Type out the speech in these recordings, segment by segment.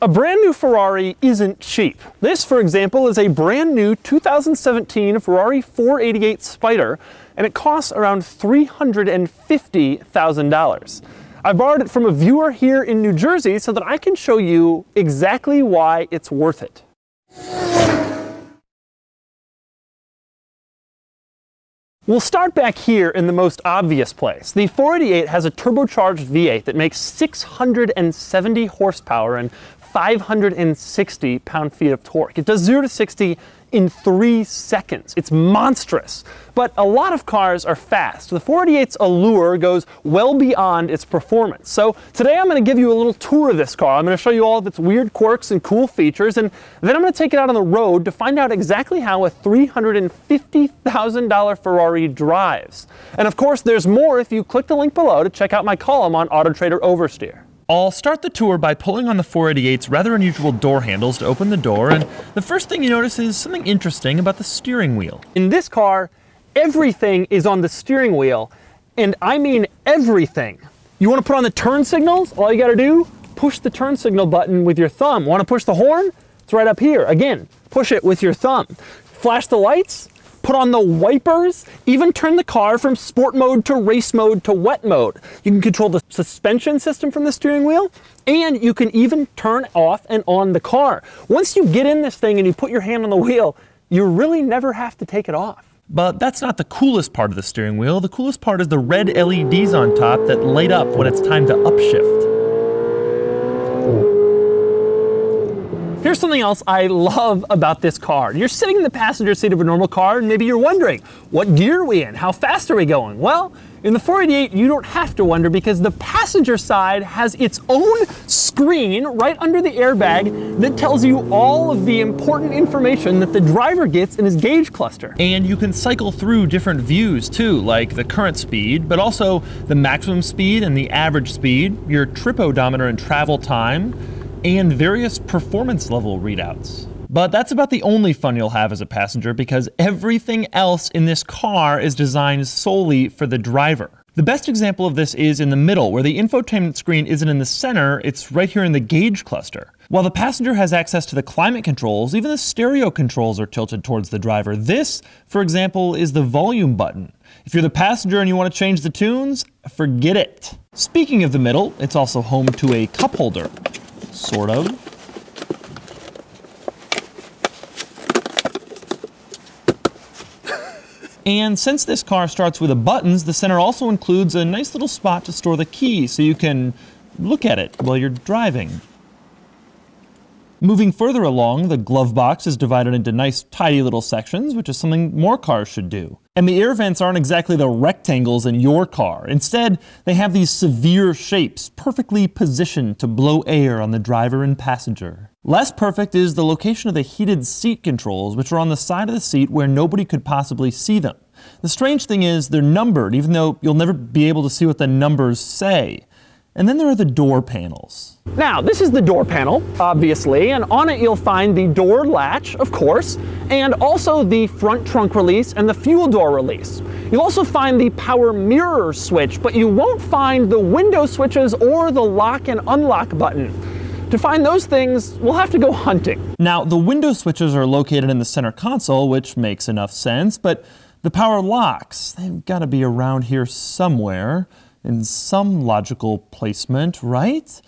A brand new Ferrari isn't cheap. This, for example, is a brand new 2017 Ferrari 488 Spider, and it costs around $350,000. I borrowed it from a viewer here in New Jersey so that I can show you exactly why it's worth it. We'll start back here in the most obvious place. The 488 has a turbocharged V8 that makes 670 horsepower and 560 pound-feet of torque. It does 0 to 60 in 3 seconds. It's monstrous. But a lot of cars are fast. The 488's allure goes well beyond its performance. So today I'm going to give you a little tour of this car. I'm going to show you all of its weird quirks and cool features, and then I'm going to take it out on the road to find out exactly how a $350,000 Ferrari drives. And of course, there's more if you click the link below to check out my column on Auto Trader Oversteer. I'll start the tour by pulling on the 488's rather unusual door handles to open the door, and the first thing you notice is something interesting about the steering wheel. In this car, everything is on the steering wheel, and I mean everything. You want to put on the turn signals? All you got to do, push the turn signal button with your thumb. Want to push the horn? It's right up here. Again, push it with your thumb. Flash the lights? Put on the wipers, even turn the car from sport mode to race mode to wet mode. You can control the suspension system from the steering wheel, and you can even turn off and on the car. Once you get in this thing and you put your hand on the wheel, you really never have to take it off. But that's not the coolest part of the steering wheel. The coolest part is the red LEDs on top that light up when it's time to upshift. Here's something else I love about this car. You're sitting in the passenger seat of a normal car, and maybe you're wondering, what gear are we in? How fast are we going? Well, in the 488, you don't have to wonder because the passenger side has its own screen right under the airbag that tells you all of the important information that the driver gets in his gauge cluster. And you can cycle through different views too, like the current speed, but also the maximum speed and the average speed, your trip odometer and travel time, and various performance level readouts. But that's about the only fun you'll have as a passenger because everything else in this car is designed solely for the driver. The best example of this is in the middle, where the infotainment screen isn't in the center, it's right here in the gauge cluster. While the passenger has access to the climate controls, even the stereo controls are tilted towards the driver. This, for example, is the volume button. If you're the passenger and you want to change the tunes, forget it. Speaking of the middle, it's also home to a cup holder. Sort of. And since this car starts with the buttons, the center also includes a nice little spot to store the key so you can look at it while you're driving. Moving further along, the glove box is divided into nice tidy little sections, which is something more cars should do. And the air vents aren't exactly the rectangles in your car. Instead, they have these severe shapes, perfectly positioned to blow air on the driver and passenger. Less perfect is the location of the heated seat controls, which are on the side of the seat where nobody could possibly see them. The strange thing is they're numbered, even though you'll never be able to see what the numbers say. And then there are the door panels. Now, this is the door panel, obviously, and on it you'll find the door latch, of course, and also the front trunk release and the fuel door release. You'll also find the power mirror switch, but you won't find the window switches or the lock and unlock button. To find those things, we'll have to go hunting. Now, the window switches are located in the center console, which makes enough sense, but the power locks, they've got to be around here somewhere. In some logical placement, right?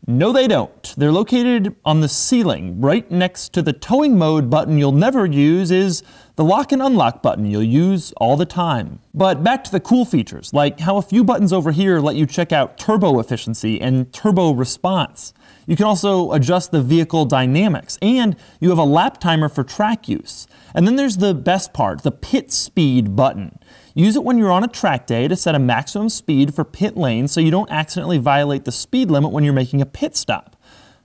No, they don't. They're located on the ceiling. Right next to the towing mode button you'll never use is the lock and unlock button you'll use all the time. But back to the cool features, like how a few buttons over here let you check out turbo efficiency and turbo response. You can also adjust the vehicle dynamics, and you have a lap timer for track use. And then there's the best part, the pit speed button. Use it when you're on a track day to set a maximum speed for pit lane so you don't accidentally violate the speed limit when you're making a pit stop.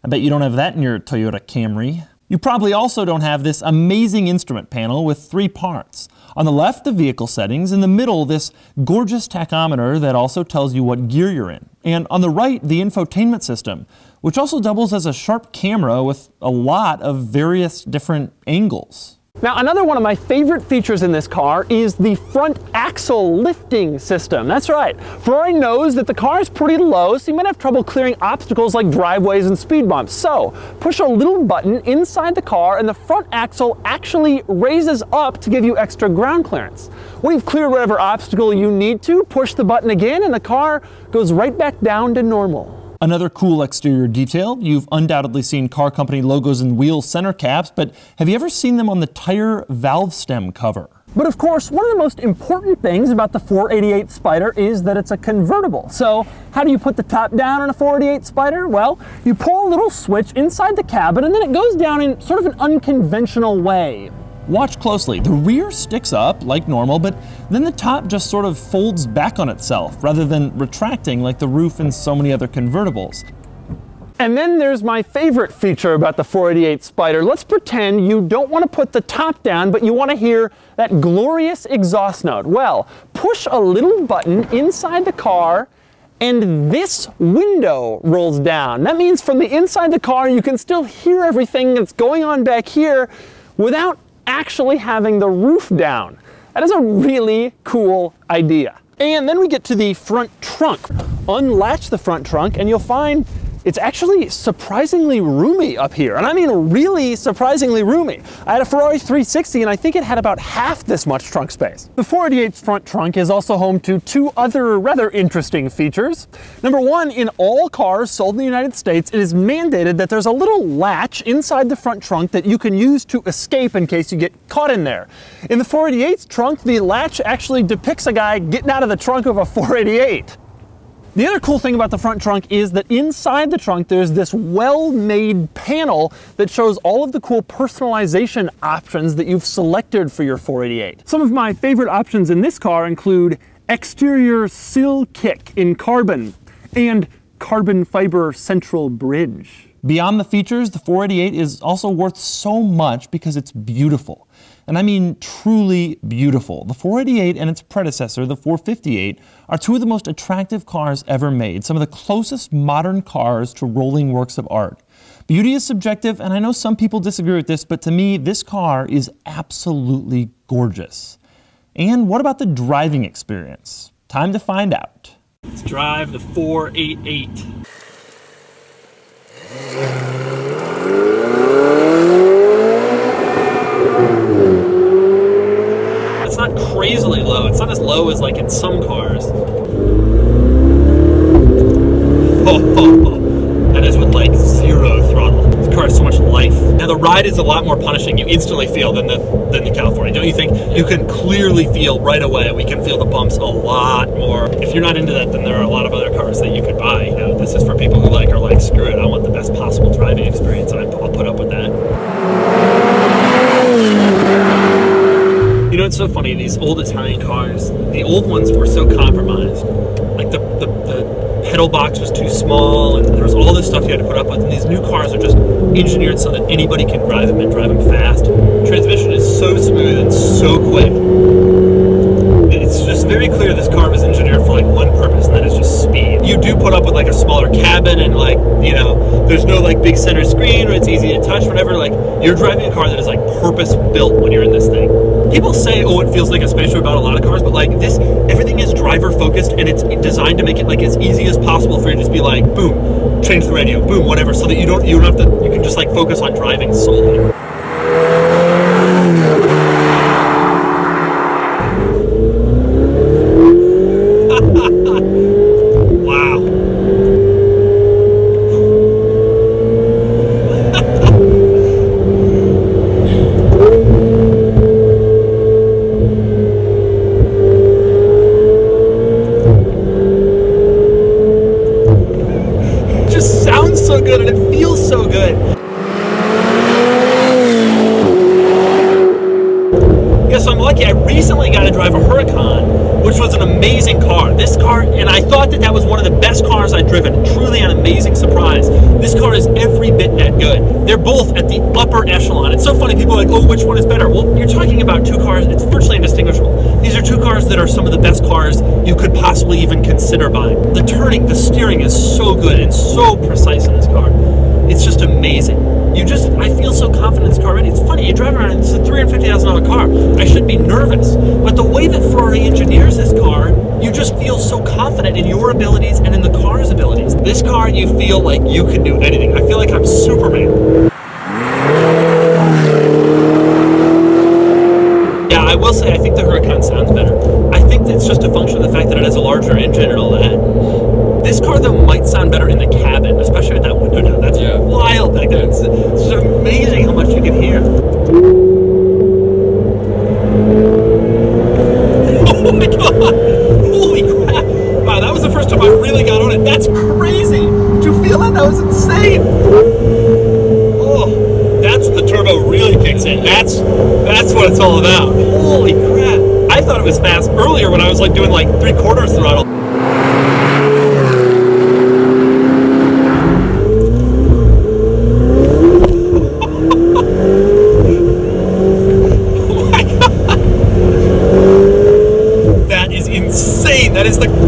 I bet you don't have that in your Toyota Camry. You probably also don't have this amazing instrument panel with 3 parts. On the left, the vehicle settings. In the middle, this gorgeous tachometer that also tells you what gear you're in. And on the right, the infotainment system, which also doubles as a sharp camera with a lot of various different angles. Now, another one of my favorite features in this car is the front axle lifting system. That's right. Ferrari knows that the car is pretty low, so you might have trouble clearing obstacles like driveways and speed bumps. So, push a little button inside the car and the front axle actually raises up to give you extra ground clearance. When you've cleared whatever obstacle you need to, push the button again and the car goes right back down to normal. Another cool exterior detail, you've undoubtedly seen car company logos and wheel center caps, but have you ever seen them on the tire valve stem cover? But of course, one of the most important things about the 488 Spyder is that it's a convertible. So how do you put the top down on a 488 Spyder? Well, you pull a little switch inside the cabin and then it goes down in sort of an unconventional way. Watch closely. The rear sticks up like normal, but then the top just sort of folds back on itself rather than retracting like the roof in so many other convertibles. And then there's my favorite feature about the 488 Spyder. Let's pretend you don't want to put the top down, but you want to hear that glorious exhaust note. Well, push a little button inside the car and this window rolls down. That means from the inside the car, you can still hear everything that's going on back here without actually having the roof down. That is a really cool idea. And then we get to the front trunk. Unlatch the front trunk and you'll find it's actually surprisingly roomy up here. And I mean really surprisingly roomy. I had a Ferrari 360 and I think it had about half this much trunk space. The 488's front trunk is also home to two other rather interesting features. Number one, in all cars sold in the United States, it is mandated that there's a little latch inside the front trunk that you can use to escape in case you get caught in there. In the 488's trunk, the latch actually depicts a guy getting out of the trunk of a 488. The other cool thing about the front trunk is that inside the trunk there's this well-made panel that shows all of the cool personalization options that you've selected for your 488. Some of my favorite options in this car include exterior sill kick in carbon and carbon fiber central bridge. Beyond the features, the 488 is also worth so much because it's beautiful. And I mean truly beautiful. The 488 and its predecessor, the 458, are two of the most attractive cars ever made, some of the closest modern cars to rolling works of art. Beauty is subjective, and I know some people disagree with this, but to me, this car is absolutely gorgeous. And what about the driving experience? Time to find out. Let's drive the 488. It's not crazily low. It's not as low as like in some cars. That is with like zero throttle. This car has so much life. Now the ride is a lot more punishing. You instantly feel than the California. Don't you think? You can clearly feel right away. We can feel the bumps a lot more. If you're not into that, then there are a lot of other cars that you could buy. You know, this is for people who are like, screw it. I want the best possible driving experience, and I'll put up with that. You know, it's so funny, these old Italian cars, the old ones were so compromised. Like the pedal box was too small, and there was all this stuff you had to put up with, and these new cars are just engineered so that anybody can drive them and drive them fast. Transmission is so smooth and so quick. It's just very clear this car was engineered for like one purpose, and that is just speed. You do put up with like a smaller cabin and like, you know, there's no like big center screen or it's easy to touch, whatever. Like, you're driving a car that is like purpose built when you're in this thing. People say, oh, it feels like a spaceship about a lot of cars, but like this, everything is driver focused and it's designed to make it like as easy as possible for you to just be like, boom, change the radio, boom, whatever, so that you don't have to, you can just like focus on driving solely. So good and it feels so good. Yeah, so I'm lucky. I recently got to drive a Huracan, which was an amazing car. This car, and I thought that was one of the best cars I'd driven. Truly an amazing surprise. This car is every bit that good. They're both at the upper echelon. It's so funny, people are like, oh, which one is better? Well, you're talking about two cars, it's virtually indistinguishable. These are two cars that are some of the best cars you could possibly even consider buying. The turning, the steering is so good and so precise in this car. It's just amazing. I feel so confident in this car already. It's funny, you drive around and it's a $350,000 car. I should be nervous. But the way that Ferrari engineers this car, you just feel so confident in your abilities and in the car's abilities. This car, you feel like you can do anything. I feel like I'm Superman. Yeah, I will say I think the Huracan sounds better. I think it's just a function of the fact that it has a larger engine and all that. This car, though, might sound better in the cabin, especially with that window down. That's wild. Like that. It's amazing how much you can hear. Oh my god! Holy crap! Wow, that was the first time I really got on it. That's crazy! Did you feel that? That was insane! Oh, that's when the turbo really kicks in. That's what it's all about. Holy crap! I thought it was fast earlier when I was like doing like 3/4 throttle.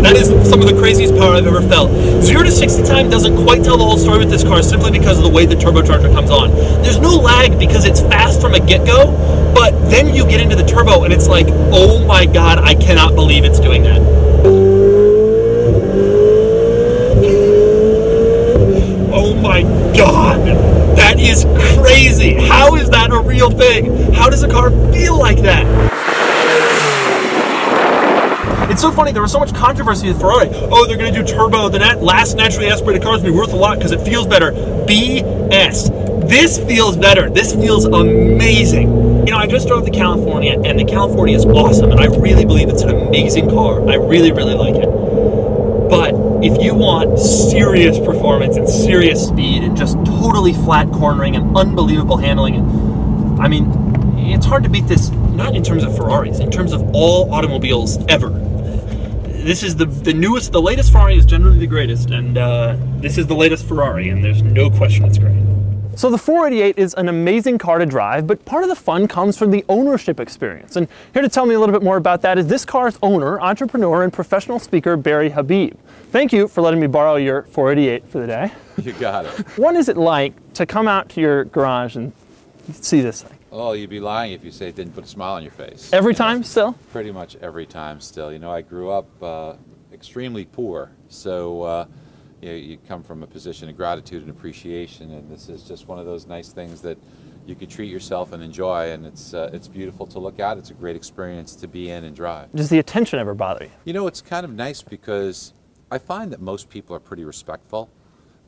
That is some of the craziest power I've ever felt. 0 to 60 time doesn't quite tell the whole story with this car simply because of the way the turbocharger comes on. There's no lag because it's fast from a get-go, but then you get into the turbo and it's like, oh my god, I cannot believe it's doing that. Oh my god, that is crazy. How is that a real thing? How does a car feel like that? It's so funny, there was so much controversy with Ferrari. Oh, they're going to do turbo. The last naturally aspirated cars will be worth a lot because it feels better. BS. This feels better. This feels amazing. You know, I just drove the California, and the California is awesome, and I really believe it's an amazing car. I really, really like it. But if you want serious performance and serious speed and just totally flat cornering and unbelievable handling, I mean, it's hard to beat this, not in terms of Ferraris, in terms of all automobiles ever. This is the newest, the latest Ferrari is generally the greatest, and this is the latest Ferrari, and there's no question it's great. So the 488 is an amazing car to drive, but part of the fun comes from the ownership experience. And here to tell me a little bit more about that is this car's owner, entrepreneur, and professional speaker, Barry HABIB. Thank you for letting me borrow your 488 for the day. You got it. What is it like to come out to your garage and see this thing? Oh, you'd be lying if you say it didn't put a smile on your face. Every time still? Pretty much every time still. You know, I grew up extremely poor, so you know, you come from a position of gratitude and appreciation, and this is just one of those nice things that you could treat yourself and enjoy, and it's beautiful to look at. It's a great experience to be in and drive. Does the attention ever bother you? You know, it's kind of nice because I find that most people are pretty respectful.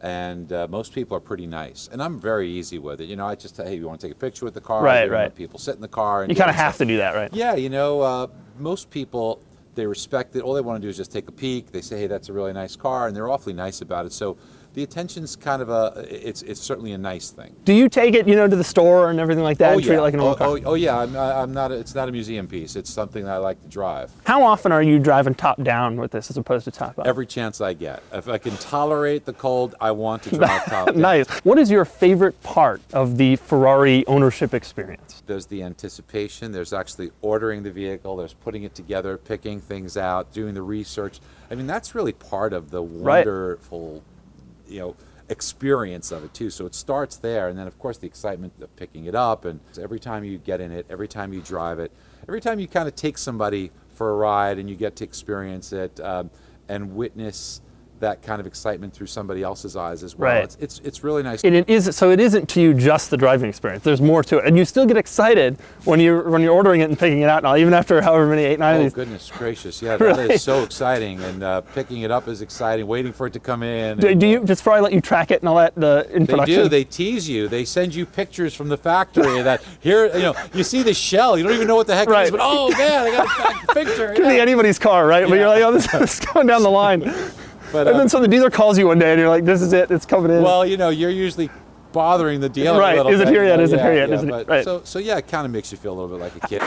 And most people are pretty nice, and I'm very easy with it. You know, I just say, hey, you want to take a picture with the car? Right, right. People sit in the car. And you kind of have to do that, right? Yeah, you know, most people, they respect it. All they want to do is just take a peek. They say, hey, that's a really nice car, and they're awfully nice about it. So the attention's kind of it's certainly a nice thing. Do you take it, you know, to the store and everything like that? Oh, and treat it like an old car? Oh yeah, I'm not. It's not a museum piece. It's something that I like to drive. How often are you driving top down with this as opposed to top up? Every chance I get. If I can tolerate the cold, I want to drive top down. Nice. What is your favorite part of the Ferrari ownership experience? There's the anticipation. There's actually ordering the vehicle. There's putting it together, picking things out, doing the research. I mean, that's really part of the wonderful, you know, experience of it too. So it starts there, and then of course the excitement of picking it up, and every time you get in it, every time you drive it, every time you kind of take somebody for a ride and you get to experience it and witness that kind of excitement through somebody else's eyes as well. Right. It's really nice. And it is, so it isn't to you just the driving experience. There's more to it, and you still get excited when you're ordering it and picking it out. Now, even after however many 8, 9 of these. Oh goodness gracious! Yeah, that is so exciting, and picking it up is exciting. Waiting for it to come in. Do you just probably let you track it and all that in production? They do. They tease you. They send you pictures from the factory that here, you know, you see the shell. You don't even know what the heck it is, but oh man, I got a picture. Could be anybody's car, right? Yeah. But you're like, oh, this is going down the line. But, and then so the dealer calls you one day and you're like, this is it, it's coming in. Well, you know, you're usually bothering the dealer a little bit. Is it here yet? Is it here yet? Yeah, right. So yeah, it kind of makes you feel a little bit like a kid.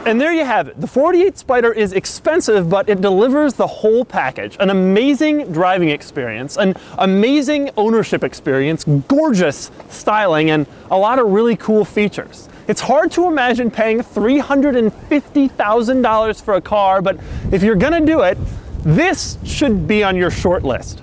And there you have it. The 488 Spider is expensive, but it delivers the whole package. An amazing driving experience, an amazing ownership experience, gorgeous styling, and a lot of really cool features. It's hard to imagine paying $350,000 for a car, but if you're gonna do it, this should be on your short list.